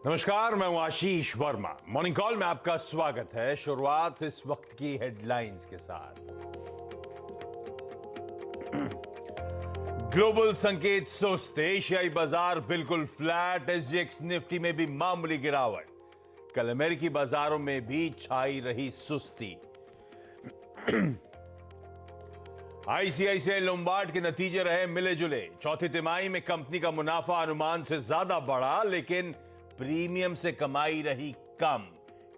नमस्कार, मैं हूं आशीष वर्मा। मॉर्निंग कॉल में आपका स्वागत है। शुरुआत इस वक्त की हेडलाइंस के साथ। ग्लोबल संकेत सुस्त, एशियाई बाजार बिल्कुल फ्लैट, एसजीएक्स निफ्टी में भी मामूली गिरावट। कल अमेरिकी बाजारों में भी छाई रही सुस्ती। आईसीआईसीआई लोम्बार्ड के नतीजे रहे मिले जुले। चौथी तिमाही में कंपनी का मुनाफा अनुमान से ज्यादा बढ़ा, लेकिन प्रीमियम से कमाई रही कम।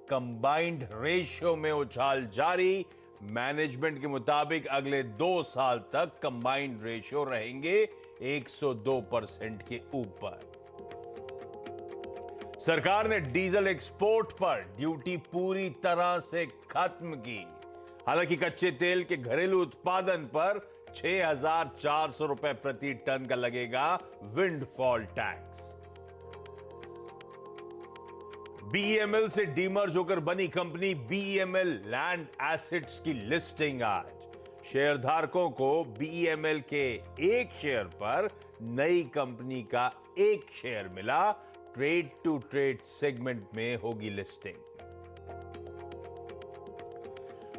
कंबाइंड रेशियो में उछाल जारी। मैनेजमेंट के मुताबिक अगले 2 साल तक कंबाइंड रेशियो रहेंगे 102% के ऊपर। सरकार ने डीजल एक्सपोर्ट पर ड्यूटी पूरी तरह से खत्म की। हालांकि कच्चे तेल के घरेलू उत्पादन पर 6,400 रुपए प्रति टन का लगेगा विंडफॉल टैक्स। बीईएमएल से डीमर्ज होकर बनी कंपनी बीईएमएल लैंड एसेट्स की लिस्टिंग आज। शेयरधारकों को बीईएमएल के एक शेयर पर नई कंपनी का एक शेयर मिला। ट्रेड टू ट्रेड सेगमेंट में होगी लिस्टिंग।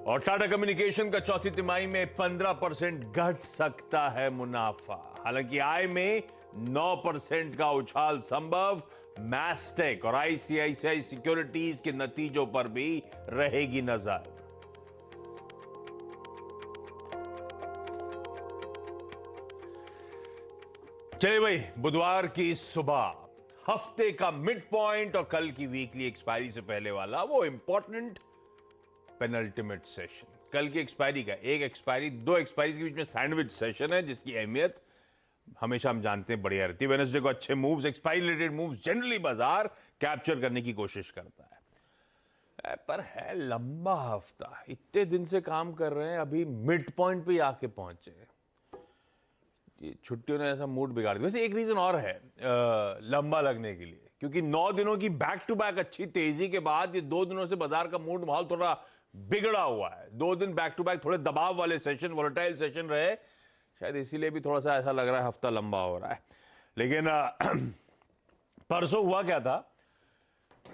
और टाटा कम्युनिकेशन का चौथी तिमाही में 15% घट सकता है मुनाफा। हालांकि आय में 9% का उछाल संभव। मैस्टेक और आईसीआईसीआई सिक्योरिटीज के नतीजों पर भी रहेगी नजर। चलिए भाई, बुधवार की सुबह हफ्ते का मिड पॉइंट और कल की वीकली एक्सपायरी से पहले वाला वो इंपॉर्टेंट पेनल्टिमेट सेशन। कल की एक्सपायरी का एक एक्सपायरी, 2 एक्सपायरी के बीच में सैंडविच सेशन है, जिसकी अहमियत हमेशा हम जानते हैं बढ़िया रहती है। वेडनेसडे को अच्छे moves, expiry related moves generally बाजार कैप्चर करने की कोशिश करता है। पर है लंबा हफ्ता, इतने दिन से काम कर रहे हैं, अभी मिड पॉइंट पे आके पहुंचे। ये छुट्टियों ने ऐसा मूड बिगाड़ दिया। वैसे एक रीजन और है लंबा लगने के लिए, क्योंकि 9 दिनों की बैक टू बैक अच्छी तेजी के बाद ये 2 दिनों से बाजार का मूड माहौल थोड़ा बिगड़ा हुआ है। 2 दिन बैक टू बैक थोड़े दबाव वाले सेशन, वोलेटाइल सेशन रहे, शायद इसीलिए भी थोड़ा सा ऐसा लग रहा है हफ्ता लंबा हो रहा है। लेकिन परसों हुआ क्या था,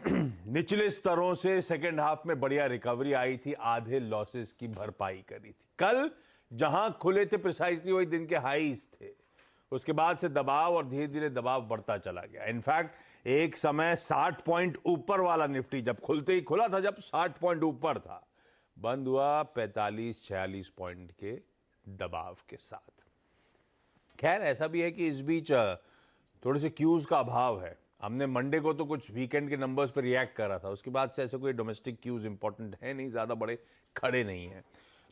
निचले स्तरों से सेकेंड हाफ में बढ़िया रिकवरी आई थी, आधे लॉसेस की भरपाई करी थी। कल जहां खुले थे प्रिसाइसली वही दिन के हाईज थे। उसके बाद से दबाव और धीरे धीरे दबाव बढ़ता चला गया। इनफैक्ट एक समय 60 पॉइंट ऊपर वाला निफ्टी जब खुलते ही खुला था, जब 60 पॉइंट ऊपर था, बंद हुआ 45-46 पॉइंट के दबाव के साथ। खैर ऐसा भी है कि इस बीच थोड़े से क्यूज का अभाव है। हमने मंडे को तो कुछ वीकेंड के नंबर्स पर रिएक्ट करा था, उसके बाद से ऐसे कोई डोमेस्टिक क्यूज इंपॉर्टेंट है नहीं, ज्यादा बड़े खड़े नहीं है।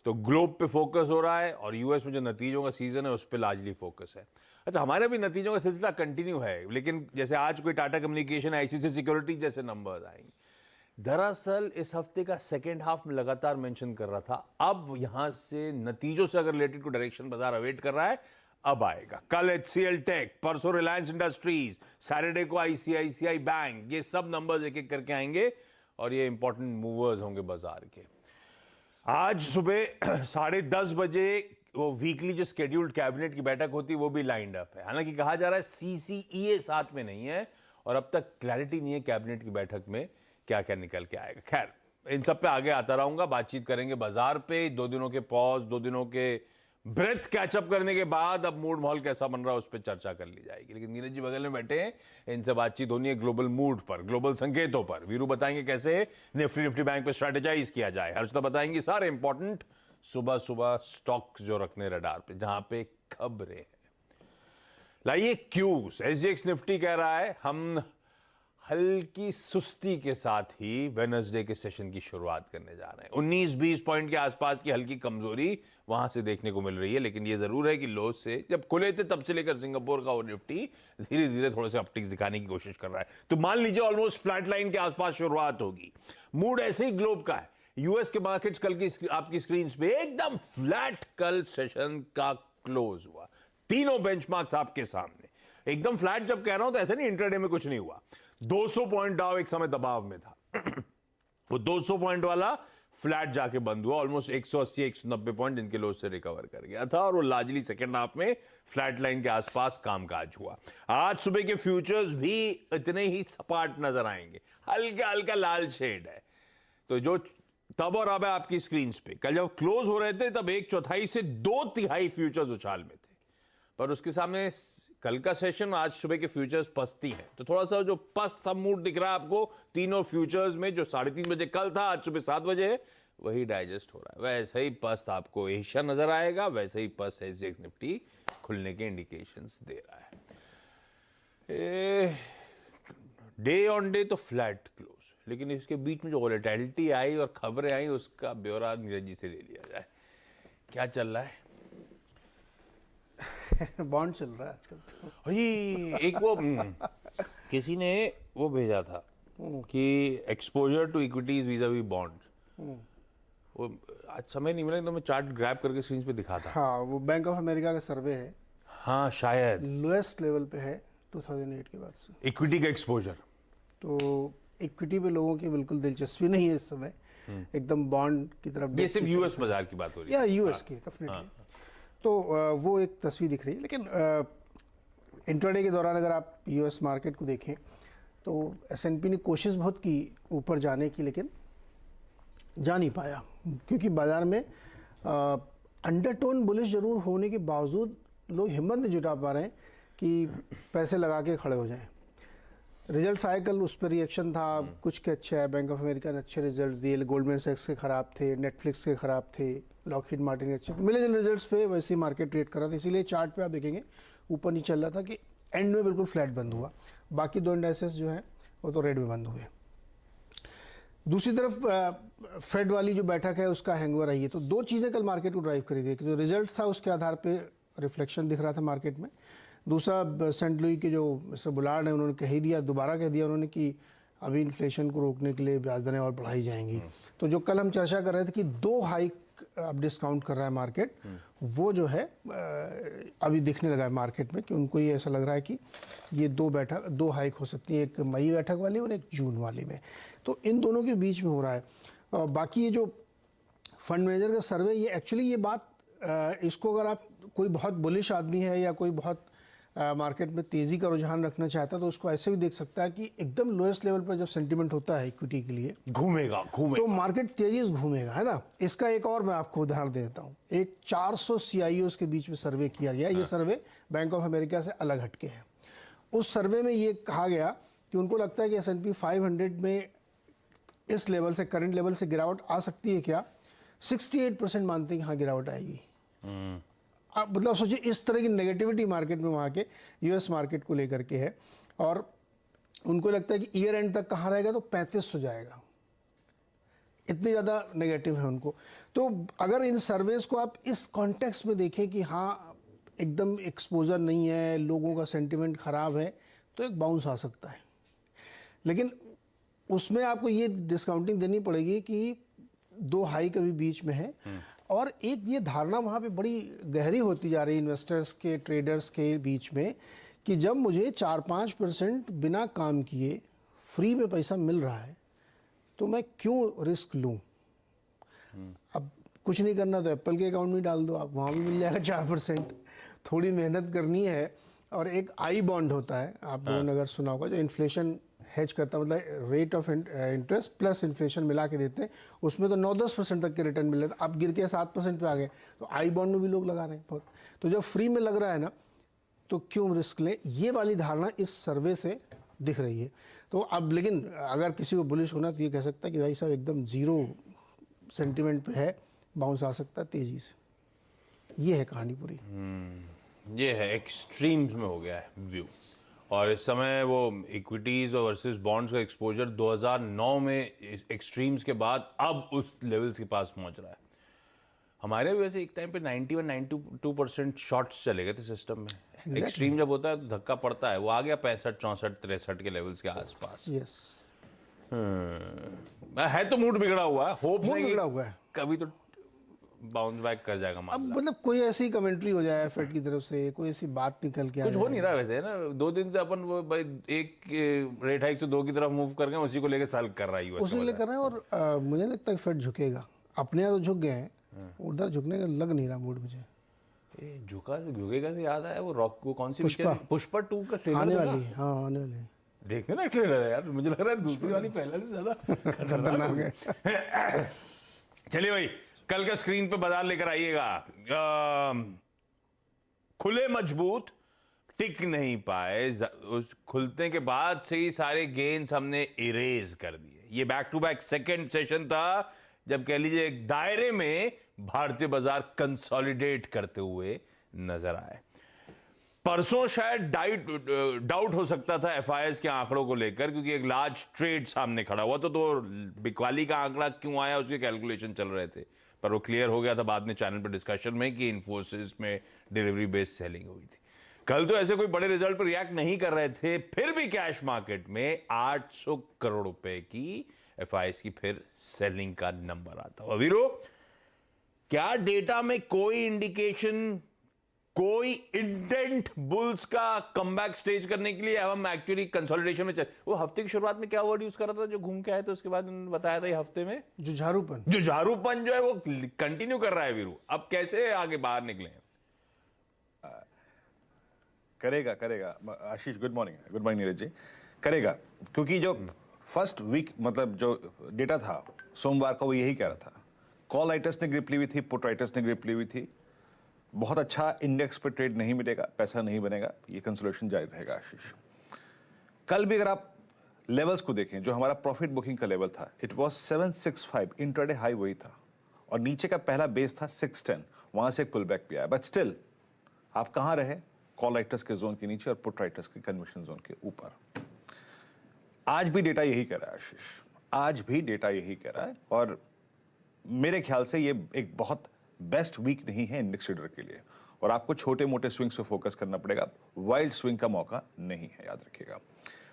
तो ग्लोब पे फोकस हो रहा है और यूएस में जो नतीजों का सीजन है उस पर लार्जली फोकस है। अच्छा, हमारे भी नतीजों का सिलसिला कंटिन्यू है, लेकिन जैसे आज कोई टाटा कम्युनिकेशन, आईसीआईसीआई सिक्योरिटी जैसे नंबर्स आएंगे। दरअसल इस हफ्ते का सेकेंड हाफ में लगातार मेंशन कर रहा था, अब यहां से नतीजों से अगर रिलेटेड कोई डायरेक्शन बाजार अवेट कर रहा है, अब आएगा। कल एचसीएल टेक, परसों रिलायंस इंडस्ट्रीज, सैटरडे को आईसीआईसीआई बैंक, ये सब नंबर्स एक एक करके आएंगे और ये इंपॉर्टेंट मूवर्स होंगे बाजार के। आज सुबह 10:30 बजे वो वीकली जो स्केड्यूल्ड कैबिनेट की बैठक होती है वो भी लाइंड अप है। हालांकि कहा जा रहा है सीसीईए साथ में नहीं है और अब तक क्लैरिटी नहीं है कैबिनेट की बैठक में क्या क्या निकल के आएगा। खैर इन सब पे आगे आता रहूंगा, बातचीत करेंगे बाजार पे। 2 दिनों के पॉज, 2 दिनों के ब्रेथ कैचअप करने के बाद अब मूड माहौल कैसा बन रहा है उस पर चर्चा कर ली जाएगी। लेकिन नीरज जी बगल में बैठे हैं, इनसे बातचीत होनी है ग्लोबल मूड पर, ग्लोबल संकेतों पर। वीरू बताएंगे कैसे निफ्टी बैंक पे स्ट्रेटेजाइज किया जाए। हर्षदा बताएंगे सारे इंपॉर्टेंट सुबह सुबह स्टॉक्स जो रखने रडार पे, जहां पे खबरें हैं। लाइए क्यूज। एसजीएक्स निफ्टी कह रहा है हम हल्की सुस्ती के साथ ही वेडनेसडे के सेशन की शुरुआत करने जा रहे हैं। 19-20 पॉइंट के आसपास की हल्की कमजोरी वहां से देखने को मिल रही है, लेकिन यह जरूर है कि लो से जब खुले थे तब से लेकर सिंगापुर का वो निफ्टी धीरे धीरे थोड़े से अपटिक्स दिखाने की कोशिश कर रहा है। तो मान लीजिए ऑलमोस्ट फ्लैट लाइन के आसपास शुरुआत होगी। मूड ऐसे ही ग्लोब का है। यूएस के मार्केट्स कल की आपकी स्क्रीन पे एकदम फ्लैट कल सेशन का क्लोज हुआ। तीनों बेंचमार्क्स आपके सामने एकदम फ्लैट। जब कह रहा हूं तो ऐसा नहीं इंट्राडे में कुछ नहीं हुआ। 200 पॉइंट डाउ एक समय दबाव में था। वो 200 पॉइंट वाला फ्लैट जाके बंद हुआ, ऑलमोस्ट 180-190 पॉइंट इनके लो से रिकवर कर गया था और वो लार्जली सेकेंड हाफ में फ्लैट लाइन के आसपास कामकाज हुआ। आज सुबह के फ्यूचर्स भी इतने ही सपाट नजर आएंगे, हल्का हल्का लाल शेड है। तो जो तब और अब है आपकी स्क्रीन पे, कल जब क्लोज हो रहे थे तब 1/4 से 2/3 फ्यूचर्स उछाल में थे, पर उसके सामने कल का सेशन, आज सुबह के फ्यूचर्स पस्ती है। तो थोड़ा सा जो पस्त सा मूड दिख रहा है आपको तीनों फ्यूचर्स में, जो 3:30 बजे कल था आज सुबह 7 बजे है, वही डाइजेस्ट हो रहा है। वैसे ही पस्त आपको एशिया नजर आएगा, वैसे ही पस्त SGX निफ्टी खुलने के इंडिकेशंस दे रहा है। डे ऑन डे तो फ्लैट क्लोज, लेकिन इसके बीच में जो वोलेटिलिटी आई और खबरें आई उसका ब्यौरा नीरज जी से ले लिया जाए। क्या चल रहा है? बॉन्ड चल रहा है आजकल तो। अरे एक वो किसी ने वो भेजा था कि exposure to equities vis-a-vis bond, वो आज समय नहीं मिला तो मैं चार्ट ग्रैब करके स्क्रीन पे दिखाता। हाँ, वो बैंक ऑफ अमेरिका का सर्वे है। हाँ शायद लोएस्ट लेवल पे है 2008 के बाद से इक्विटी का एक्सपोजर। तो इक्विटी पे लोगों की बिल्कुल दिलचस्पी नहीं है इस समय, एकदम बॉन्ड की तरफ। ये सिर्फ यूएस बाजार की बात हो रही है या यूएस की डेफिनेटली। तो वो एक तस्वीर दिख रही है। लेकिन इंट्राडे के दौरान अगर आप यूएस मार्केट को देखें तो S&P ने कोशिश बहुत की ऊपर जाने की, लेकिन जा नहीं पाया, क्योंकि बाजार में अंडरटोन बुलिश जरूर होने के बावजूद लोग हिम्मत नहीं जुटा पा रहे हैं कि पैसे लगा के खड़े हो जाएं। रिजल्ट साइकिल उस पर रिएक्शन था, कुछ के अच्छे है, बैंक ऑफ अमेरिका ने अच्छे रिजल्ट दिए, गोल्डमैन सैक्स के ख़राब थे, नेटफ्लिक्स के ख़राब थे, लॉकहीड मार्टिन के अच्छे, मिले जुले रिजल्ट्स पे वैसे ही मार्केट ट्रेड कर रहा था। इसीलिए चार्ट पे आप देखेंगे ऊपर नहीं चल रहा था कि एंड में बिल्कुल फ्लैट बंद हुआ। बाकी दो इंडेक्सेस जो हैं वो तो रेड में बंद हुए। दूसरी तरफ फेड वाली जो बैठक है उसका हैंगओवर आई है। तो दो चीज़ें कल मार्केट को ड्राइव करी थी कि जो रिजल्ट था उसके आधार पे रिफ्लेक्शन दिख रहा था मार्केट में। दूसरा सेंट लुई के जो मिस्टर बुलार्ड है उन्होंने कह ही दिया, दोबारा कह दिया उन्होंने कि अभी इन्फ्लेशन को रोकने के लिए ब्याज दरें और बढ़ाई जाएंगी। तो जो कल हम चर्चा कर रहे थे कि 2 हाइक अब डिस्काउंट कर रहा है मार्केट, वो जो है अभी दिखने लगा है मार्केट में कि उनको ये ऐसा लग रहा है कि ये 2 हाइक हो सकती है, एक मई बैठक वाली और एक जून वाली में। तो इन दोनों के बीच में हो रहा है। बाकी ये जो फंड मैनेजर का सर्वे, ये एक्चुअली ये बात इसको अगर आप कोई बहुत बुलिश आदमी है या कोई बहुत मार्केट में तेज़ी का रुझान रखना चाहता है तो उसको ऐसे भी देख सकता है कि एकदम लोएस्ट लेवल पर जब सेंटीमेंट होता है इक्विटी के लिए घूमेगा तो मार्केट तेजी से घूमेगा, है ना। इसका एक और मैं आपको उदाहरण देता हूँ। एक 400 CIOs के बीच में सर्वे किया गया। ये सर्वे बैंक ऑफ अमेरिका से अलग हटके है। उस सर्वे में ये कहा गया कि उनको लगता है कि S&P 500 में इस लेवल से, करंट लेवल से गिरावट आ सकती है क्या। 68% मानते हैं कि हाँ गिरावट आएगी। आप मतलब सोचिए इस तरह की नेगेटिविटी मार्केट में वहाँ के यूएस मार्केट को लेकर के है, और उनको लगता है कि ईयर एंड तक कहाँ रहेगा तो 3500 जाएगा। इतनी ज़्यादा नेगेटिव है उनको। तो अगर इन सर्वेस को आप इस कॉन्टेक्स्ट में देखें कि हाँ एकदम एक्सपोजर नहीं है, लोगों का सेंटिमेंट ख़राब है, तो एक बाउंस आ सकता है। लेकिन उसमें आपको ये डिस्काउंटिंग देनी पड़ेगी कि 2 हाइक अभी बीच में है, और एक ये धारणा वहाँ पे बड़ी गहरी होती जा रही है इन्वेस्टर्स के, ट्रेडर्स के बीच में कि जब मुझे 4-5% बिना काम किए फ्री में पैसा मिल रहा है तो मैं क्यों रिस्क लूँ। अब कुछ नहीं करना तो एप्पल के अकाउंट में डाल दो, आप वहाँ भी मिल जाएगा 4%। थोड़ी मेहनत करनी है। और एक आई बॉन्ड होता है, आप लोगों ने अगर सुना होगा, जो इन्फ्लेशन हेज करता है, मतलब rate of interest plus inflation मिला के देते हैं, उसमें तो 9-10% तक के रिटर्न मिल रहे थे। अब गिर के 7% पे आ गए। तो आई बॉन्ड में भी लोग लगा रहे हैं बहुत। तो जब फ्री में लग रहा है ना तो क्यों रिस्क लें, ये वाली धारणा इस सर्वे से दिख रही है। तो अब लेकिन अगर किसी को बुलिश होना तो ये कह सकता है कि भाई साहब एकदम ज़ीरो सेंटिमेंट पे है, बाउंस आ सकता है तेज़ी से। ये है कहानी पूरी। ये है एक्सट्रीम्स में हो गया है व्यू। और इस समय वो इक्विटीज और वर्सेस बॉन्ड्स का एक्सपोजर 2009 में एक्सट्रीम्स के बाद अब उस लेवल्स के पास पहुंच रहा है। हमारे वैसे एक टाइम पे 91-92% शॉर्ट्स चले गए थे सिस्टम में। एक्सट्रीम जब होता है तो धक्का पड़ता है, वो आ गया 65-64-63 के लेवल्स के आसपास। यस, है तो मूड बिगड़ा हुआ है, होप बिगड़ा हुआ है। कभी तो बाउंस बैक कर जाएगा अब मामला। मतलब कोई ऐसी कमेंट्री हो जाए फेड की तरफ से, कोई ऐसी बात निकल के आ कुछ हो जाए। नहीं रहा वैसे, है ना। 2 दिन से अपन वो भाई एक रेट हाइक से 2 की तरफ मूव कर गए, उसी को लेके साल कर रहा है यूएस उसी के लिए कर रहे हैं। और मुझे लगता है फेड झुकेगा। अपने यहाँ तो झुक गए हैं, उधर झुकने का लग नहीं रहा मूड मुझे। ये झुकेगा से याद आया, वो रॉक को कौन सी पुष्पा। पुष्पा 2 का ट्रेलर आने देखा? वाली है, हाँ आने वाली है। देखने ना ट्रेलर है यार, मुझे लग रहा है दूसरी वाली पहले से ज्यादा खतरनाक है। चलिए भाई, कल का स्क्रीन पे बाजार लेकर आइएगा। खुले मजबूत, टिक नहीं पाए, उस खुलने के बाद से ही सारे गेन्स हमने इरेज कर दिए। ये back to back second session था जब कह लीजिए एक दायरे में भारतीय बाजार कंसोलिडेट करते हुए नजर आए। परसों शायद डाउट हो सकता था एफआईएस के आंकड़ों को लेकर, क्योंकि एक लार्ज ट्रेड सामने खड़ा हुआ तो बिकवाली का आंकड़ा क्यों आया उसके कैलकुलेशन चल रहे थे, पर वो क्लियर हो गया था बाद में चैनल पर डिस्कशन में कि इन्फोसिस में डिलीवरी बेस्ड सेलिंग हुई थी। कल तो ऐसे कोई बड़े रिजल्ट पर रिएक्ट नहीं कर रहे थे, फिर भी कैश मार्केट में 800 करोड़ रुपए की एफआईएस की फिर सेलिंग का नंबर आता हुआ। वीरो, क्या डेटा में कोई इंडिकेशन, कोई इंटेंट बुल्स का कमबैक स्टेज करने के लिए? अब हम एक्चुअली कंसोलिडेशन में चल, वो हफ्ते की शुरुआत में क्या वर्ड यूज कर रहा था जो घूम के आए थे, उसके बाद उन्होंने बताया था ये हफ्ते में जुझारूपन जो है वो कंटिन्यू कर रहा है वीरू। अब कैसे आगे बाहर निकले? करेगा आशीष, गुड मॉर्निंग नीरज जी। करेगा, क्योंकि जो फर्स्ट वीक मतलब जो डेटा था सोमवार का वो यही कह रहा था। कॉल राइटर्स ने ग्रिप ली हुई थी, पुट राइटर्स ने ग्रिप ली हुई थी। बहुत अच्छा इंडेक्स पर ट्रेड नहीं मिलेगा, पैसा नहीं बनेगा, ये कंसोलिडेशन जारी रहेगा आशीष। कल भी अगर आप लेवल्स को देखें, जो हमारा प्रॉफिट बुकिंग का लेवल था इट वाज 765, इंट्राडे हाई वही था, और नीचे का पहला बेस था 610, वहां से एक पुल बैक भी आया। बट स्टिल आप कहां रहे? कॉल राइटर्स के जोन के नीचे और पुट राइटर्स के कन्विक्शन जोन के ऊपर। आज भी डेटा यही कह रहा है आशीष, आज भी डेटा यही कह रहा है, और मेरे ख्याल से ये एक बहुत बेस्ट वीक नहीं है इंडेक्स ट्रेडर के लिए, और आपको छोटे मोटे स्विंग्स पे फोकस करना पड़ेगा, वाइल्ड स्विंग का मौका नहीं है, याद रखिएगा।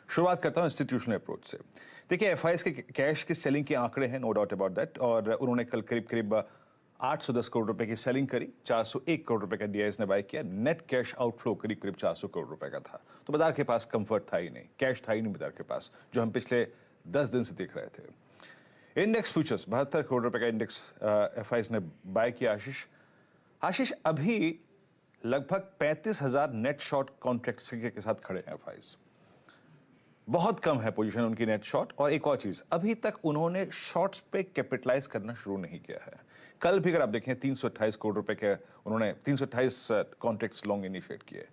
शुरुआत करता हूं इंस्टीट्यूशनल अप्रोच से। देखिए एफआईएस के कैश की सेलिंग के आंकड़े हैं, नो डाउट अबाउट दैट, और उन्होंने कल करीब 810 करोड़ रुपए की सेलिंग करी, 401 करोड़ रुपए का डीआईएस ने बाय किया। नेट कैश आउटफ्लो करीब 400 करोड़ रुपए का था, तो बाजार के पास कंफर्ट था ही नहीं, कैश था ही नहीं बाजार के पास, जो हम पिछले 10 दिन से देख रहे थे। इंडेक्स फ्यूचर्स 72 करोड़ रुपए का इंडेक्स एफआईएस ने बाय किया आशीष। अभी लगभग 35,000 नेट शॉर्ट कॉन्ट्रैक्ट्स के साथ खड़े हैं एफआईएस। बहुत कम है पोजीशन उनकी नेट शॉर्ट। और एक और चीज, अभी तक उन्होंने शॉर्ट्स पे कैपिटलाइज करना शुरू नहीं किया है। कल भी अगर आप देखें 328 करोड़ रुपए के उन्होंने 328 कॉन्ट्रैक्ट्स लॉन्ग इनिशिएट किए।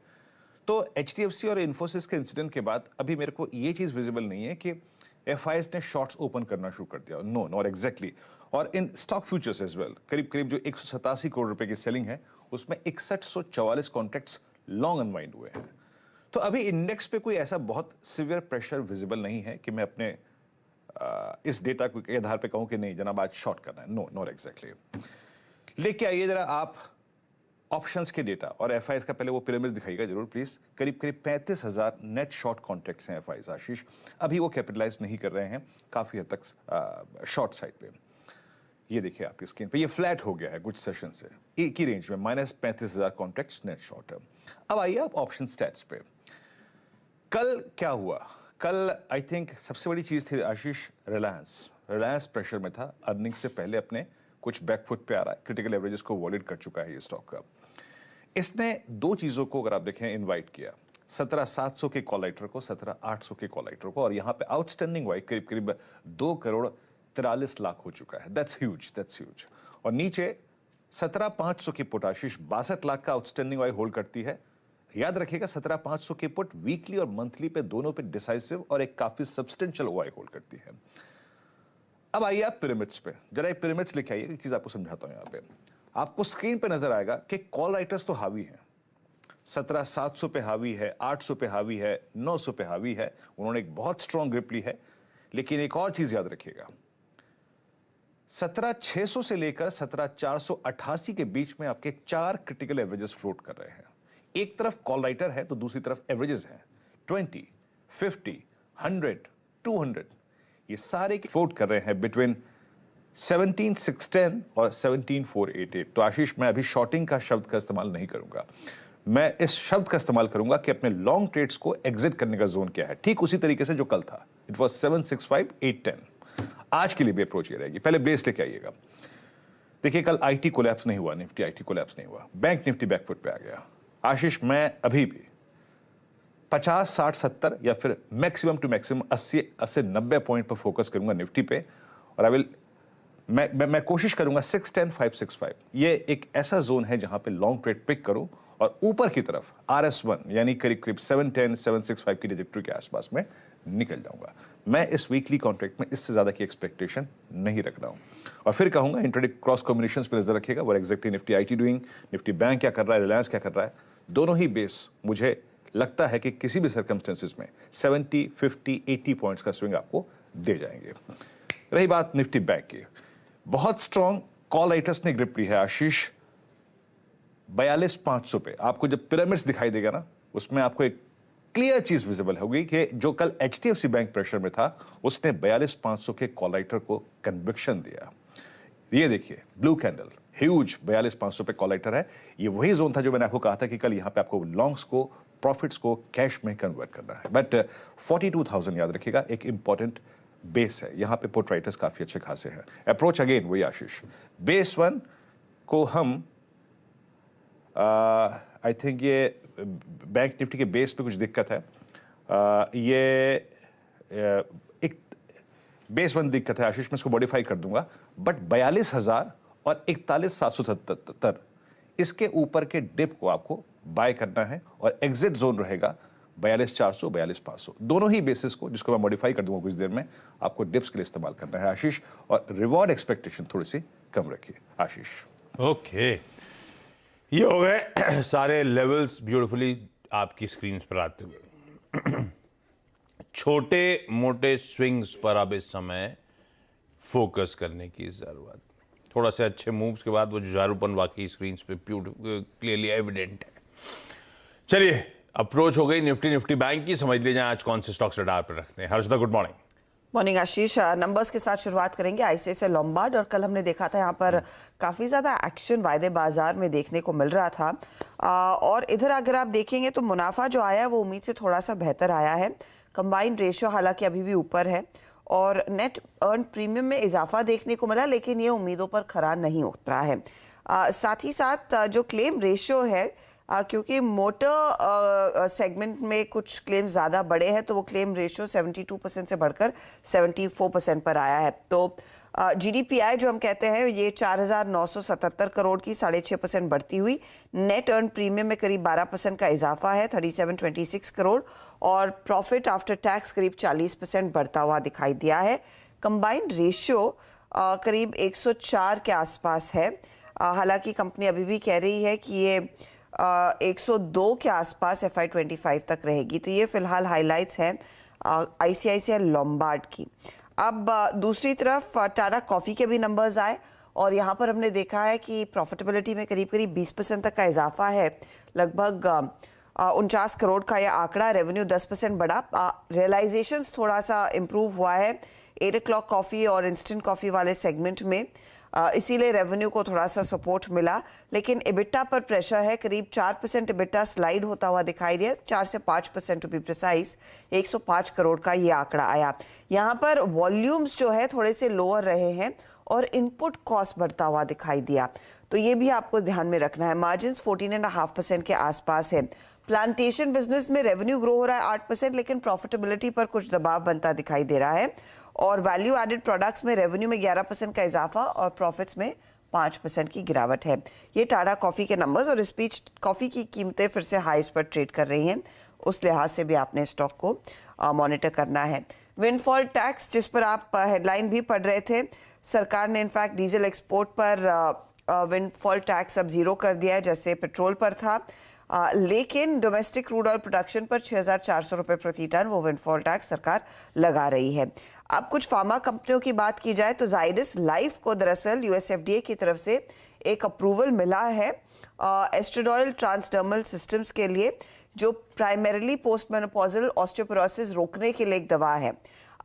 तो एचडीएफसी और इन्फोसिस के इंसिडेंट के बाद अभी मेरे को ये चीज विजिबल नहीं है कि एफआईएस ने शॉर्ट्स ओपन करना शुरू कर दिया, नो नॉट एग्जैक्टली। और in stock futures as well करीब जो 187 करोड़ रुपए की सेलिंग है उसमें 6144 कॉन्ट्रैक्ट्स लॉन्ग अनवाइंड हुए हैं। तो अभी इंडेक्स पे कोई ऐसा बहुत सिवियर प्रेशर विजिबल नहीं है कि मैं अपने इस डेटा के आधार पे कहूं कि नहीं जनाब आज शॉर्ट करना है, नो नॉट एग्जैक्टली। लेके आइए जरा आप ऑप्शंस के डेटा और एफआईएस का पहले वो पिरामिड दिखाइएगा जरूर प्लीज। करीब 35,000 नेट शॉर्ट कॉन्ट्रैक्ट्स हैं एफआईएस आशीष, अभी वो कैपिटलाइज नहीं कर रहे हैं काफी हद तक शॉर्ट साइड पे। ये देखिए आपकी स्क्रीन पे, ये फ्लैट हो गया है कुछ सेशन से, एक ही रेंज में -35,000 कॉन्ट्रैक्ट्स नेट शॉर्ट है। अब आइए आप ऑप्शन स्टैट्स पे। कल क्या हुआ? कल आई थिंक सबसे बड़ी चीज थी आशीष रिलायंस प्रेशर में था, अर्निंग से पहले अपने कुछ बैकफुट पे आ रहा है, क्रिटिकल एवरेजेस को वॉलिड कर चुका है ये स्टॉक का। इसने दो चीजों को अगर आप देखें इनवाइट किया, 17,700 के कॉल राइटर को, 17,800 के कॉल राइटर को, और यहां पे आउटस्टैंडिंग वाइट करीब 2 करोड़ 43 लाख हो चुका है। That's huge. और नीचे 17,500 की पुट आशीष 62 लाख का आउटस्टैंडिंग वाई होल्ड करती है। याद रखिएगा 17,500 की पुट वीकली और मंथली पे दोनों पे डिसाइसिव और एक काफी सब्सटेंशियल ओआई होल्ड करती है। अब आइए आप पिरामिड्स पे, जरा एक पिरामिड्स लिखे आइए, एक चीज आपको समझाता हूं। यहां पे आपको स्क्रीन पे नजर आएगा कि कॉल राइटर्स तो हावी हैं, 17,700 पे हावी है, 800 पे हावी है, 900 पे हावी है, उन्होंने एक बहुत स्ट्रॉन्ग ग्रिप ली है। लेकिन एक और चीज याद रखिएगा, 17,600 से लेकर 17,488 के बीच में आपके 4 क्रिटिकल एवरेजेस फ्लोट कर रहे हैं। एक तरफ कॉल राइटर है तो दूसरी तरफ एवरेजेस हैं 20, 50, 100, 200, ये सारे फ्लोट कर रहे हैं बिटवीन 17,610 और 17,488। तो आशीष, मैं अभी शॉर्टिंग का शब्द का इस्तेमाल नहीं करूंगा, मैं इस शब्द का इस्तेमाल करूंगा कि अपने लॉन्ग ट्रेड्स को एग्जिट करने का जोन क्या है, ठीक उसी तरीके से जो कल था। It was 765,810। आज के लिए भी अप्रोच ये रहेगी। पहले बेस लेके आइएगा। देखिए, कल आईटी कोलैप्स नहीं हुआ, निफ्टी आईटी कोलैप्स नहीं हुआ, बैंक निफ्टी बैकफुट पे आ गया। आशीष, मैं अभी भी 50, 60, 70 या फिर मैक्सिमम टू मैक्सिमम 80 90 पॉइंट पर फोकस करूंगा निफ्टी पे। और मैं कोशिश करूंगा 610 565, ये एक ऐसा जोन है जहां पे लॉन्ग ट्रेड पिक करूं और ऊपर की तरफ RS1 यानी करीब करीब 710 765 की ट्रैजेक्टरी के आसपास में निकल जाऊंगा। मैं इस वीकली कॉन्ट्रैक्ट में इससे ज्यादा की एक्सपेक्टेशन नहीं रख रहा हूं। और फिर कहूंगा इंट्राडे क्रॉस कॉम्बिनेशंस पे नजर रखिएगा। वो exactly Nifty IT doing, Nifty bank क्या कर रहा है, रिलायंस क्या कर रहा है। दोनों ही बेस मुझे लगता है कि किसी भी सर्कमस्टेंसेस में 70 50 80 पॉइंट्स का स्विंग आपको दे जाएंगे। रही बात निफ्टी बैंक की, बहुत स्ट्रॉन्ग कॉल राइटर्स ने ग्रिप ली है आशीष 42,500 पे। आपको जब पिरामिड्स दिखाई देगा ना, उसमें आपको एक क्लियर चीज विजिबल होगी कि जो कल HDFC बैंक प्रेशर में था, उसने 42,500 के कॉल राइटर को कन्विक्शन दिया। ये देखिए, ब्लू कैंडल, ह्यूज 42,500 पे कॉल राइटर है। ये वही जोन था जो मैंने आपको कहा था कि कल यहां पे आपको लॉन्ग्स को, प्रॉफिट्स को कैश में कन्वर्ट करना है। बट 42,000 याद रखिएगा, एक इंपॉर्टेंट बेस है। यहां पे पुट राइटर्स काफी अच्छे खासे हैं। अप्रोच अगेन वही आशीष, बेस 1 को हम आई थिंक ये बैंक निफ्टी के बेस पे कुछ दिक्कत है। ये एक बेस 1 दिक्कत है आशीष, मैं इसको मॉडिफाई कर दूंगा। बट 42,000 और 41,777 इसके ऊपर के डिप को आपको बाय करना है और एग्जिट जोन रहेगा 42,400 42,500। दोनों ही बेसिस को, जिसको मैं मॉडिफाई कर दूंगा कुछ देर में, आपको डिप्स के लिए इस्तेमाल करना है आशीष। और रिवॉर्ड एक्सपेक्टेशन थोड़ी सी कम रखिए आशीष। ओके, ये हो गए सारे लेवल्स ब्यूटीफुली आपकी स्क्रीन पर आते हुए। छोटे मोटे स्विंग्स पर अब इस समय फोकस करने की जरूरत। थोड़ा से अच्छे मूव्स के बाद वो जुझारूपन वाकई स्क्रीन पे क्लियरली एविडेंट है। चलिए, अप्रोच हो गई निफ्टी बैंक की। समझ लीजिए आज कौन से स्टॉक्स रडार पर रखते हैं। Harshada, good morning. मॉर्निंग आशीष। नंबर्स के साथ शुरुआत करेंगे आईसीआईसीआई लोम्बार्ड। और कल हमने देखा था यहाँ पर काफ़ी ज़्यादा एक्शन वायदे बाजार में देखने को मिल रहा था। और इधर अगर आप देखेंगे तो मुनाफा जो आया है वो उम्मीद से थोड़ा सा बेहतर आया है। कंबाइंड रेशियो हालांकि अभी भी ऊपर है और नेट अर्न प्रीमियम में इजाफा देखने को मिला, लेकिन ये उम्मीदों पर खरा नहीं उतरा है। साथ ही साथ जो क्लेम रेशियो है, क्योंकि मोटर सेगमेंट में कुछ क्लेम ज़्यादा बड़े हैं, तो वो क्लेम रेशियो 72% से बढ़कर 74% पर आया है। तो GDPI जो हम कहते हैं, ये 4,977 करोड़ की 6.5% बढ़ती हुई। नेट अर्न प्रीमियम में करीब 12% का इजाफा है, 3726 करोड़। और प्रॉफिट आफ्टर टैक्स करीब 40% बढ़ता हुआ दिखाई दिया है। कंबाइंड रेशियो करीब 104 के आसपास है। हालांकि कंपनी अभी भी कह रही है कि ये 102 के आसपास FY25 तक रहेगी। तो ये फिलहाल हाइलाइट्स हैं आईसीआईसीआई लोम्बार्ड की। अब दूसरी तरफ टाटा कॉफ़ी के भी नंबर्स आए और यहाँ पर हमने देखा है कि प्रॉफिटेबिलिटी में करीब 20% तक का इजाफा है। लगभग 49 करोड़ का यह आंकड़ा, रेवेन्यू 10% बढ़ा। रियलाइजेशंस थोड़ा सा इम्प्रूव हुआ है 8 o'clock कॉफ़ी और इंस्टेंट कॉफ़ी वाले सेगमेंट में, इसीलिए रेवेन्यू को थोड़ा सा सपोर्ट मिला। लेकिन इबिटा पर प्रेशर है, करीब 4% इबिटा स्लाइड होता हुआ दिखाई दिया, 4 से 5% टू बी प्रिसाइज। 105 करोड़ का ये आंकड़ा आया। यहाँ पर वॉल्यूम्स जो है थोड़े से लोअर रहे हैं और इनपुट कॉस्ट बढ़ता हुआ दिखाई दिया, तो ये भी आपको ध्यान में रखना है। मार्जिन्स 14.5% के आसपास है। प्लांटेशन बिजनेस में रेवेन्यू ग्रो हो रहा है 8%, लेकिन प्रॉफिटेबिलिटी पर कुछ दबाव बनता दिखाई दे रहा है। और वैल्यू एडेड प्रोडक्ट्स में रेवेन्यू में 11% का इजाफा और प्रॉफिट्स में 5% की गिरावट है। ये टाटा कॉफ़ी के नंबर्स। और इस बीच कॉफ़ी की कीमतें फिर से हाईस पर ट्रेड कर रही हैं, उस लिहाज से भी आपने स्टॉक को मॉनिटर करना है। विंडफॉल टैक्स, जिस पर आप हेडलाइन भी पढ़ रहे थे, सरकार ने इनफैक्ट डीजल एक्सपोर्ट पर विंडफॉल टैक्स अब 0 कर दिया है, जैसे पेट्रोल पर था। लेकिन डोमेस्टिक क्रूड ऑयल प्रोडक्शन पर 6,400 रुपये प्रति टन वो विंडफॉल टैक्स सरकार लगा रही है। अब कुछ फार्मा कंपनियों की बात की जाए तो जाइडस लाइफ को दरअसल USFDA की तरफ से एक अप्रूवल मिला है एस्ट्राडॉयल ट्रांसडर्मल सिस्टम्स के लिए, जो प्राइमरीली पोस्ट मेनोपॉजल ऑस्टियोपोरोसिस रोकने के लिए एक दवा है।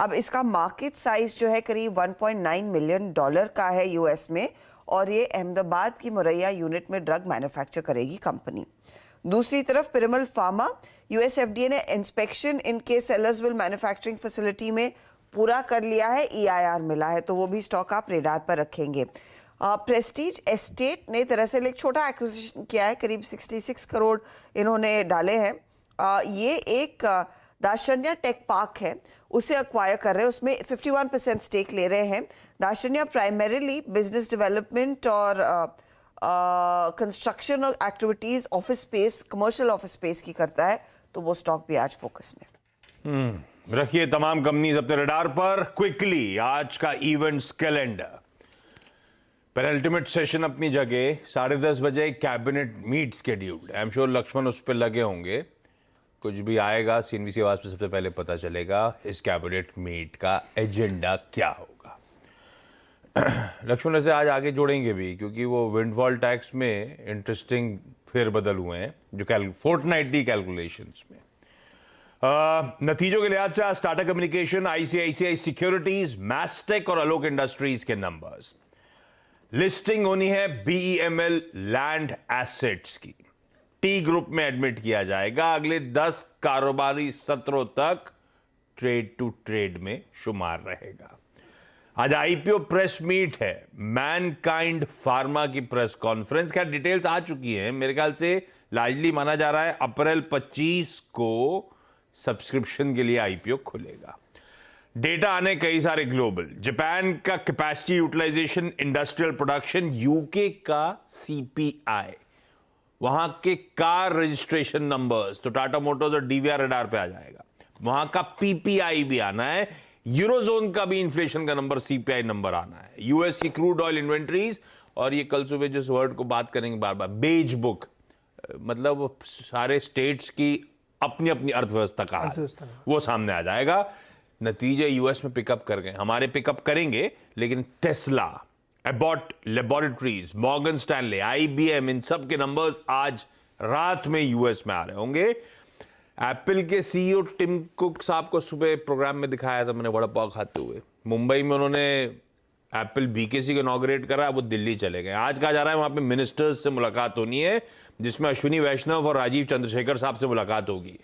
अब इसका मार्केट साइज जो है करीब 1.9 मिलियन डॉलर का है यूएस में, और ये अहमदाबाद की मुरैया यूनिट में ड्रग मैन्युफैक्चर करेगी कंपनी। दूसरी तरफ पिरामल फार्मा, यूएस एफडीए ने इंस्पेक्शन इनके सेलर्सविल मैन्युफैक्चरिंग फैसिलिटी में पूरा कर लिया है, EIR मिला है, तो वो भी स्टॉक आप रेडार पर रखेंगे। प्रेस्टीज एस्टेट ने दरअसल एक छोटा एक्विजिशन किया है, करीब 66 करोड़ इन्होंने डाले हैं। ये एक दाशन्या टेक पार्क है, उसे अक्वायर कर रहे हैं, उसमें 51% स्टेक ले रहे हैं। दाशन्या प्राइमरीली बिजनेस डेवलपमेंट और कंस्ट्रक्शन और activities, office space, commercial office space की करता है, तो वो स्टॉक भी आज फोकस में। रखिए तमाम कंपनीज अपने रडार पर। क्विकली आज का इवेंट्स कैलेंडर। पेनल्टिमेट सेशन अपनी जगह, 10:30 बजे cabinet meet scheduled. I am sure Laxman उस पर लगे होंगे। कुछ भी आएगा CNBC आवाज पे सबसे पहले पता चलेगा इस कैबिनेट मीट का एजेंडा क्या होगा। लक्ष्मण से आज आगे जोड़ेंगे भी, क्योंकि वो विंडफॉल टैक्स में इंटरेस्टिंग फेरबदल हुए हैं जो फोर्टनाइटली कैलकुलेशंस में। नतीजों के लिहाज से आज Tata communication, ICICI securities, Mastek और आलोक इंडस्ट्रीज के नंबर्स। लिस्टिंग होनी है BEML लैंड एसेट्स की, टी ग्रुप में एडमिट किया जाएगा। अगले 10 कारोबारी सत्रों तक ट्रेड टू ट्रेड में शुमार रहेगा। आज IPO प्रेस मीट है, मैनकाइंड फार्मा की प्रेस कॉन्फ्रेंस। क्या डिटेल्स आ चुकी हैं, मेरे ख्याल से लार्जली माना जा रहा है अप्रैल 25 को सब्सक्रिप्शन के लिए IPO खुलेगा। डेटा आने कई सारे ग्लोबल, जापान का capacity utilization, industrial production, UK का CPI, वहां के कार रजिस्ट्रेशन नंबर्स, तो टाटा मोटर्स और DVR रडार पे आ जाएगा। वहां का PPI भी आना है, यूरोजोन का भी इन्फ्लेशन का नंबर, CPI नंबर आना है, यूएस की क्रूड ऑयल इन्वेंट्रीज, और ये कल सुबह जिस वर्ड को बात करेंगे बार बार, बेज बुक, मतलब सारे स्टेट्स की अपनी अपनी अर्थव्यवस्था का हाल, वो सामने आ जाएगा। नतीजे यूएस में पिकअप कर गए, हमारे पिकअप करेंगे, लेकिन Tesla, Abbott laboratories, Morgan Stanley, IBM, इन सब के नंबर्स आज रात में यूएस में आ रहे होंगे। एप्पल के CEO टिम कुक साहब को सुबह प्रोग्राम में दिखाया था मैंने, वड़ा पाव खाते हुए। मुंबई में उन्होंने एप्पल BKC को इनॉग्रेट करा, वो दिल्ली चले गए। आज कहा जा रहा है वहां पे मिनिस्टर्स से मुलाकात होनी है, जिसमें अश्विनी वैष्णव और राजीव चंद्रशेखर साहब से मुलाकात होगी।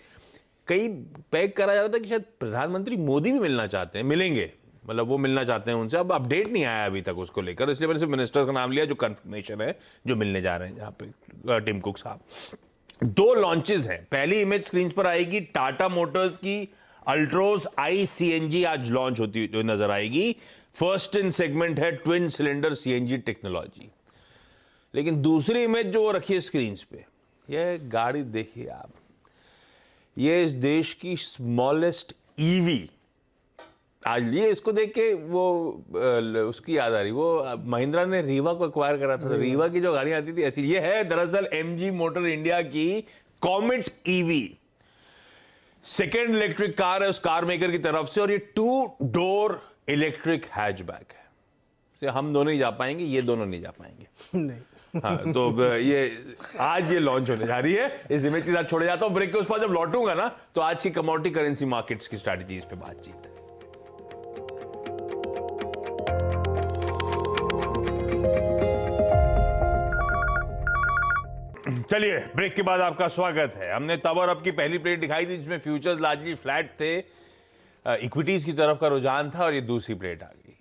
कई पैक करा जा रहा था कि शायद प्रधानमंत्री मोदी भी मिलना चाहते हैं, मिलेंगे, मतलब वो मिलना चाहते हैं उनसे। अब अपडेट नहीं आया अभी तक उसको लेकर, इसलिए मैंने सिर्फ मिनिस्टर्स का नाम लिया जो कंफर्मेशन है, जो मिलने जा रहे हैं जहां पे टिम कुक साहब। 2 लॉन्चेस हैं। पहली इमेज स्क्रीन पर आएगी, टाटा मोटर्स की अल्ट्रोज iCNG आज लॉन्च होती हुई नजर आएगी। फर्स्ट इन सेगमेंट है ट्विन सिलेंडर CNG टेक्नोलॉजी। लेकिन दूसरी इमेज जो वो रखी है स्क्रीन पे, यह गाड़ी देखिए आप, ये इस देश की स्मॉलेस्ट EV। आज ये इसको देख के वो उसकी याद आ रही, वो महिंद्रा ने रीवा को एक्वायर करा था, तो रीवा की जो गाड़ियां आती थी ऐसी। ये है दरअसल MG मोटर इंडिया की comet EV, second electric car है उस कार मेकर की तरफ से, और ये 2 डोर इलेक्ट्रिक हैचबैक है। से हम दोनों ही जा पाएंगे, ये दोनों नहीं जा पाएंगे। नहीं। हाँ, तो ये आज ये लॉन्च होने जा रही है। इस इमेज के साथ छोड़े जाता हूं। ब्रेक के उस पर जब लौटूंगा ना, तो आज की कमोडिटी करेंसी मार्केट्स की स्ट्रैटेजीज पे बातचीत। चलिए, ब्रेक के बाद आपका स्वागत है। हमने तब और अब की पहली प्लेट दिखाई थी जिसमें फ्यूचर्स लार्जली फ्लैट थे, इक्विटीज की तरफ का रुझान था, और ये दूसरी प्लेट आ गई।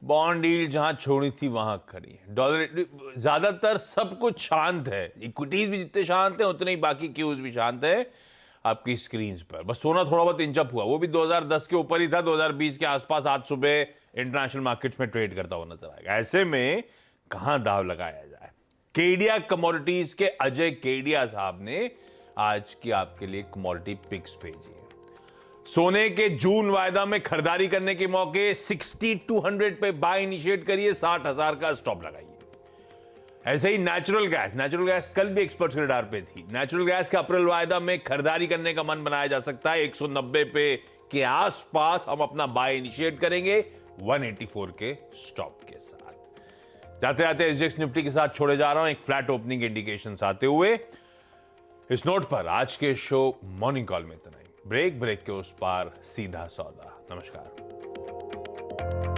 बॉन्ड यील्ड जहां छोड़ी थी वहां खड़ी है, डॉलर ज्यादातर सब कुछ शांत है, इक्विटीज भी जितने शांत हैं उतने ही बाकी क्यूज भी शांत है आपकी स्क्रीन पर। बस सोना थोड़ा बहुत इंचअप हुआ, वो भी 2010 के ऊपर ही था, 2020 के आसपास आज सुबह इंटरनेशनल मार्केट्स में ट्रेड करता हुआ नजर आएगा। ऐसे में कहां दाव लगाया जाए? केडिया कमोडिटीज के अजय केडिया साहब ने आज की आपके लिए कमोडिटी पिक्स भेजी है। सोने के जून वायदा में खरीदारी करने के मौके 6200 पे बाय इनिशिएट करिए, 60,000 का स्टॉप लगाइए। ऐसे ही नेचुरल गैस कल भी एक्सपर्ट्स के रडार पे थी। नेचुरल गैस के अप्रैल वायदा में खरीदारी करने का मन बनाया जा सकता है। 190 पे के आसपास हम अपना बाय इनिशिएट करेंगे 184 के स्टॉप के साथ। जाते जाते SGX निफ्टी के साथ छोड़े जा रहा हूं एक फ्लैट ओपनिंग इंडिकेशन आते हुए। इस नोट पर आज के शो मॉर्निंग कॉल में इतना ही। ब्रेक के उस पार सीधा सौदा। नमस्कार। हैं।